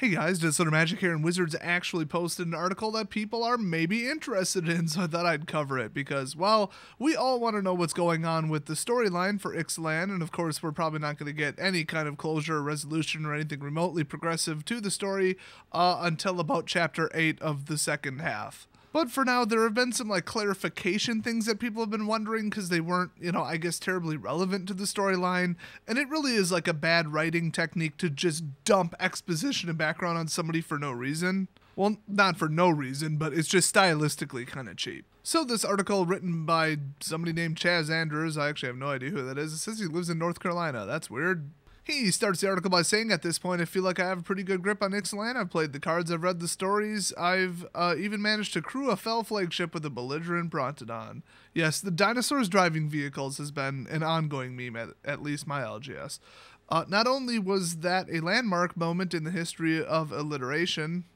Hey guys, Disorder Magic here, and Wizards actually posted an article that people are maybe interested in, so I thought I'd cover it because, well, we all want to know what's going on with the storyline for Ixalan, and of course we're probably not going to get any kind of closure or resolution or anything remotely progressive to the story until about Chapter 8 of the second half. But for now, there have been some clarification things that people have been wondering because they weren't, I guess terribly relevant to the storyline. And it really is like a bad writing technique to just dump exposition and background on somebody for no reason. Well, not for no reason, but it's just stylistically kind of cheap. So this article written by somebody named Chaz Andrews, I actually have no idea who that is. It says he lives in North Carolina. That's weird. He starts the article by saying, at this point, I feel like I have a pretty good grip on Ixalan. I've played the cards, I've read the stories, I've even managed to crew a fell flagship with a belligerent Brontodon. Yes, the dinosaurs driving vehicles has been an ongoing meme, at least my LGS. Not only was that a landmark moment in the history of alliteration,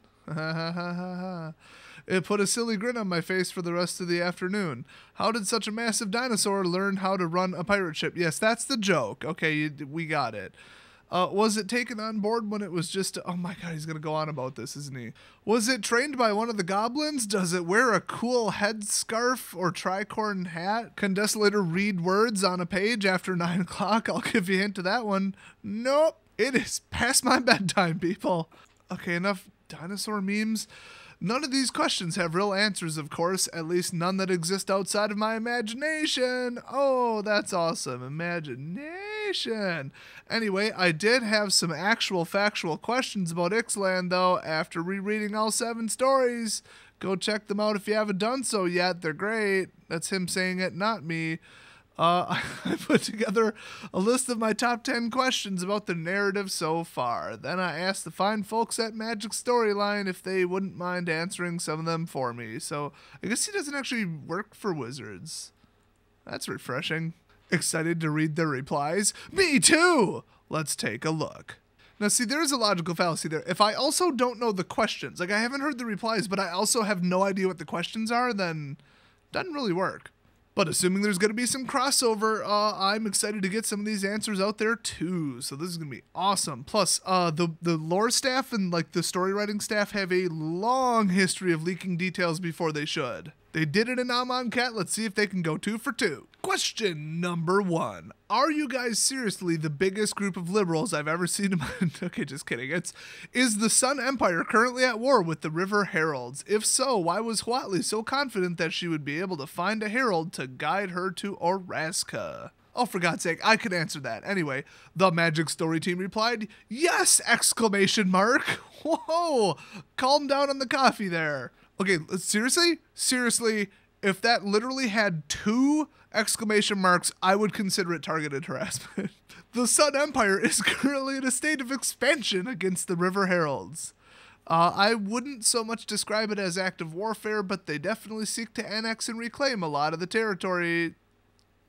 it put a silly grin on my face for the rest of the afternoon. How did such a massive dinosaur learn how to run a pirate ship? Yes, that's the joke. Okay, we got it. Was it taken on board when it was just... Oh my god, he's going to go on about this, isn't he? Was it trained by one of the goblins? Does it wear a cool headscarf or tricorn hat? Can Desolator read words on a page after 9 o'clock? I'll give you a hint to that one. Nope. It is past my bedtime, people. Okay, enough dinosaur memes. None of these questions have real answers, of course, at least none that exist outside of my imagination. Oh, that's awesome. Imagination. Anyway, I did have some actual factual questions about Ixalan, though, after rereading all 7 stories. Go check them out if you haven't done so yet. They're great. That's him saying it, not me. I put together a list of my top 10 questions about the narrative so far. Then I asked the fine folks at Magic Storyline if they wouldn't mind answering some of them for me. So I guess he doesn't actually work for Wizards. That's refreshing. Excited to read their replies? Me too! Let's take a look. Now see, there is a logical fallacy there. If I also don't know the questions, I haven't heard the replies, but I also have no idea what the questions are, then it doesn't really work. But assuming there's going to be some crossover, I'm excited to get some of these answers out there too. So this is going to be awesome. Plus, the lore staff and the story writing staff have a long history of leaking details before they should. They did it in Amonkhet. Let's see if they can go 2 for 2. Question number 1. Are you guys seriously the biggest group of liberals I've ever seen in my... Okay, just kidding. Is the Sun Empire currently at war with the River Heralds? If so, why was Huatli so confident that she would be able to find a herald to guide her to Oraska? Oh, for God's sake, I could answer that. Anyway, the Magic Story team replied, yes! Exclamation mark. Whoa! Calm down on the coffee there. Okay, seriously? Seriously, if that literally had 2 exclamation marks, I would consider it targeted harassment. The Sun Empire is currently in a state of expansion against the River Heralds. I wouldn't so much describe it as active warfare, but they definitely seek to annex and reclaim a lot of the territory.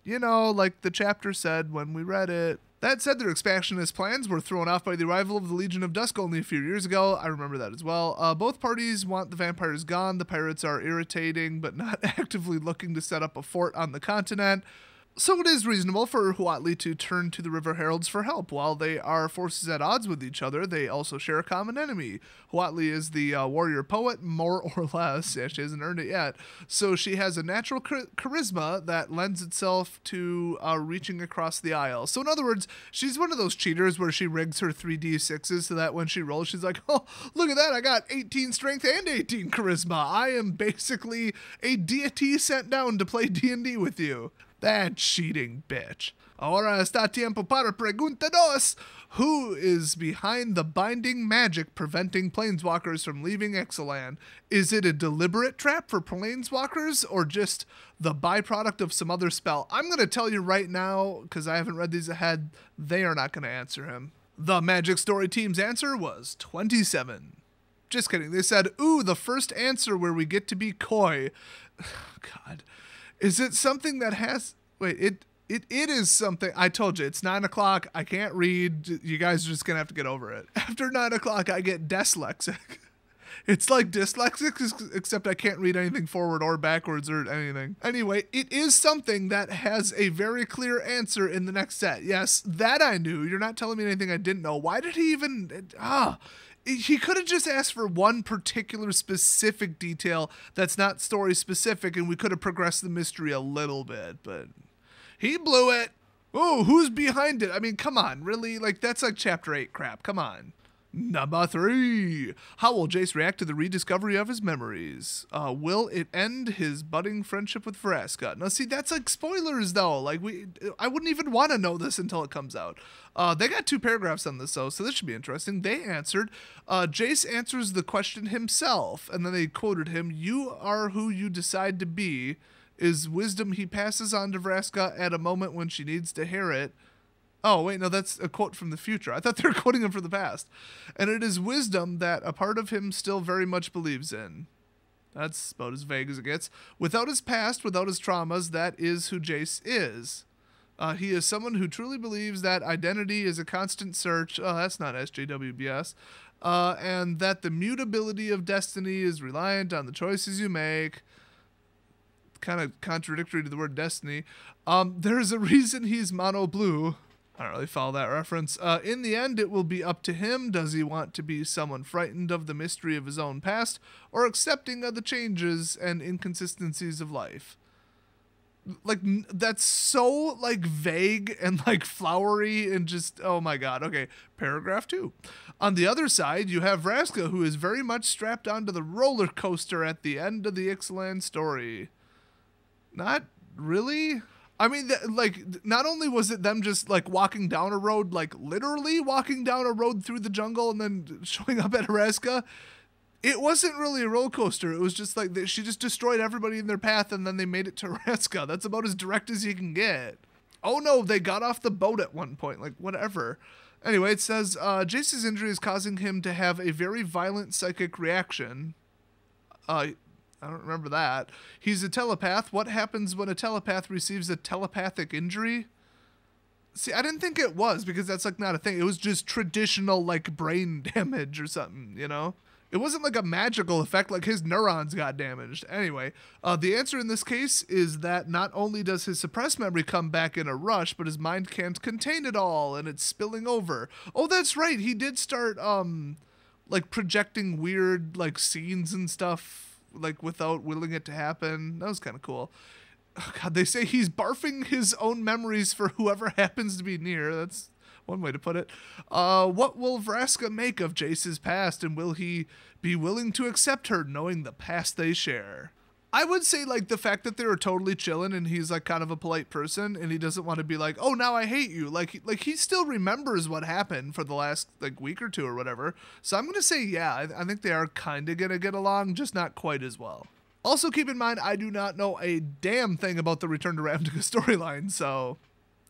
You know, like the chapter said when we read it. That said, their expansionist plans were thrown off by the arrival of the Legion of Dusk only a few years ago. I remember that as well. Both parties want the vampires gone. The pirates are irritating, but not actively looking to set up a fort on the continent. So it is reasonable for Huatli to turn to the River Heralds for help. While they are forces at odds with each other, they also share a common enemy. Huatli is the warrior poet, more or less. Yeah, she hasn't earned it yet. So she has a natural charisma that lends itself to reaching across the aisle. So in other words, she's one of those cheaters where she rigs her 3d6s so that when she rolls, she's like, oh, look at that. I got 18 strength and 18 charisma. I am basically a deity sent down to play D&D with you. That cheating bitch. Ahora está tiempo para pregunta dos. Who is behind the binding magic preventing planeswalkers from leaving Ixalan? Is it a deliberate trap for planeswalkers or just the byproduct of some other spell? I'm going to tell you right now, because I haven't read these ahead, they are not going to answer him. The Magic Story team's answer was 27. Just kidding. They said, ooh, the first answer where we get to be coy. God. Is it something that has... Wait, it is something... I told you, it's 9 o'clock. I can't read. You guys are just going to have to get over it. After 9 o'clock, I get dyslexic. It's like dyslexic, except I can't read anything forward or backwards or anything. Anyway, it is something that has a very clear answer in the next set. Yes, that I knew. You're not telling me anything I didn't know. Why did he even... He could have just asked for one particular specific detail that's not story specific, and we could have progressed the mystery a little bit, but he blew it. Oh, who's behind it? I mean, come on, really? Like, that's like chapter 8 crap. Come on. Number 3. How will Jace react to the rediscovery of his memories? Will it end his budding friendship with Vraska? Now, see, that's like spoilers, though. Like, I wouldn't even want to know this until it comes out. They got 2 paragraphs on this, though, so this should be interesting. They answered. Jace answers the question himself, and then they quoted him, "You are who you decide to be, is wisdom he passes on to Vraska at a moment when she needs to hear it." Oh, wait, no, that's a quote from the future. I thought they were quoting him from the past. "And it is wisdom that a part of him still very much believes in." That's about as vague as it gets. "Without his past, without his traumas, that is who Jace is. He is someone who truly believes that identity is a constant search." Oh, that's not SJWBS. "And that the mutability of destiny is reliant on the choices you make." Kind of contradictory to the word destiny. "There's a reason he's mono blue." I don't really follow that reference. "In the end, it will be up to him. Does he want to be someone frightened of the mystery of his own past, or accepting of the changes and inconsistencies of life?" Like, that's so, like, vague and, like, flowery and just, oh my god. Okay, paragraph 2. "On the other side, you have Vraska, who is very much strapped onto the roller coaster at the end of the Ixalan story." Not really. I mean, like, not only was it them just, like, walking down a road, like, literally walking down a road through the jungle and then showing up at Vraska, it wasn't really a roller coaster. It was just, like, she just destroyed everybody in their path, and then they made it to Vraska. That's about as direct as you can get. Oh, no, they got off the boat at one point. Like, whatever. Anyway, it says, Jace's injury is causing him to have a very violent psychic reaction. I don't remember that. "He's a telepath. What happens when a telepath receives a telepathic injury?" See, I didn't think it was, because that's, like, not a thing. It was just traditional, like, brain damage or something, you know? It wasn't like a magical effect, like his neurons got damaged. Anyway, the answer in this case is that not only does his suppressed memory come back in a rush, but his mind can't contain it all, and it's spilling over. Oh, that's right. He did start, like, projecting weird, like, scenes and stuff, like, without willing it to happen. That was kind of cool. Oh, God, they say he's barfing his own memories for whoever happens to be near. That's one way to put it. What will Vraska make of Jace's past, and will he be willing to accept her, knowing the past they share? I would say, like, the fact that they were totally chilling and he's, like, kind of a polite person and he doesn't want to be like, "Oh, now I hate you." Like he still remembers what happened for the last, like, week or two or whatever. So I'm going to say, yeah, I think they are kind of going to get along, just not quite as well. Also, keep in mind, I do not know a damn thing about the Return to Ravnica storyline, so...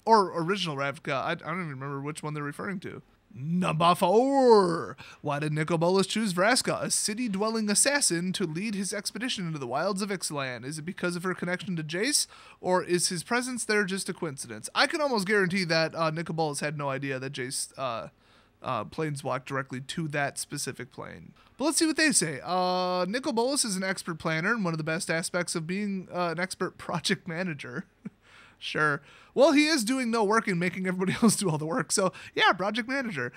Or original Ravnica. I don't even remember which one they're referring to. Number 4. Why did Nicobolus choose Vraska, a city-dwelling assassin, to lead his expedition into the wilds of Ixalan? Is it because of her connection to Jace, or is his presence there just a coincidence? I can almost guarantee that Nicobolus had no idea that Jace planeswalked directly to that specific plane. But let's see what they say. Nicobolus is an expert planner, and one of the best aspects of being an expert project manager. Sure. Well, he is doing no work and making everybody else do all the work. So, yeah, project manager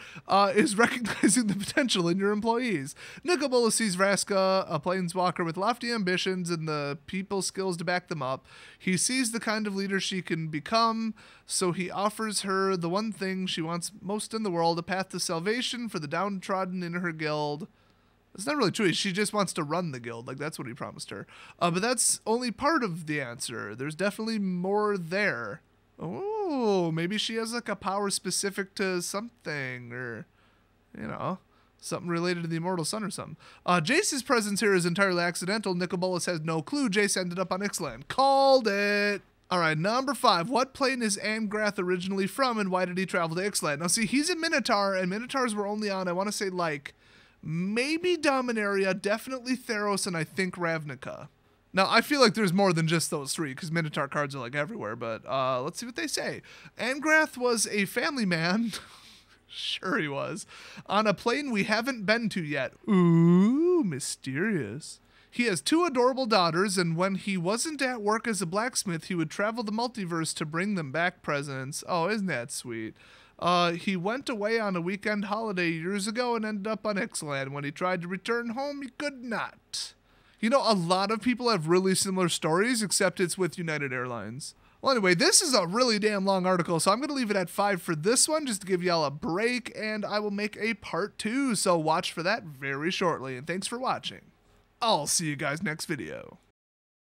is recognizing the potential in your employees. Nicobolus sees Vraska, a planeswalker with lofty ambitions and the people skills to back them up. He sees the kind of leader she can become, so he offers her the one thing she wants most in the world, a path to salvation for the downtrodden in her guild. It's not really true. She just wants to run the guild. Like, that's what he promised her. But that's only part of the answer. There's definitely more there. Oh, maybe she has, like, a power specific to something, or, you know, something related to the Immortal Sun or something. Jace's presence here is entirely accidental. Nicobolus has no clue Jace ended up on Ixalan. Called it! All right, number 5. What plane is Angrath originally from, and why did he travel to Ixalan? Now, see, he's a Minotaur, and Minotaurs were only on, I want to say, like... maybe Dominaria, definitely Theros, and I think Ravnica. Now, I feel like there's more than just those 3, because Minotaur cards are, like, everywhere, but let's see what they say. Angrath was a family man, sure he was, on a plane we haven't been to yet. Ooh, mysterious. He has 2 adorable daughters, and when he wasn't at work as a blacksmith, he would travel the multiverse to bring them back presents. Oh, isn't that sweet? He went away on a weekend holiday years ago and ended up on Ixalan. When he tried to return home, he could not. You know, a lot of people have really similar stories, except it's with United Airlines. Well, anyway, this is a really damn long article, so I'm going to leave it at 5 for this one, just to give y'all a break, and I will make a part 2, so watch for that very shortly, and thanks for watching. I'll see you guys next video.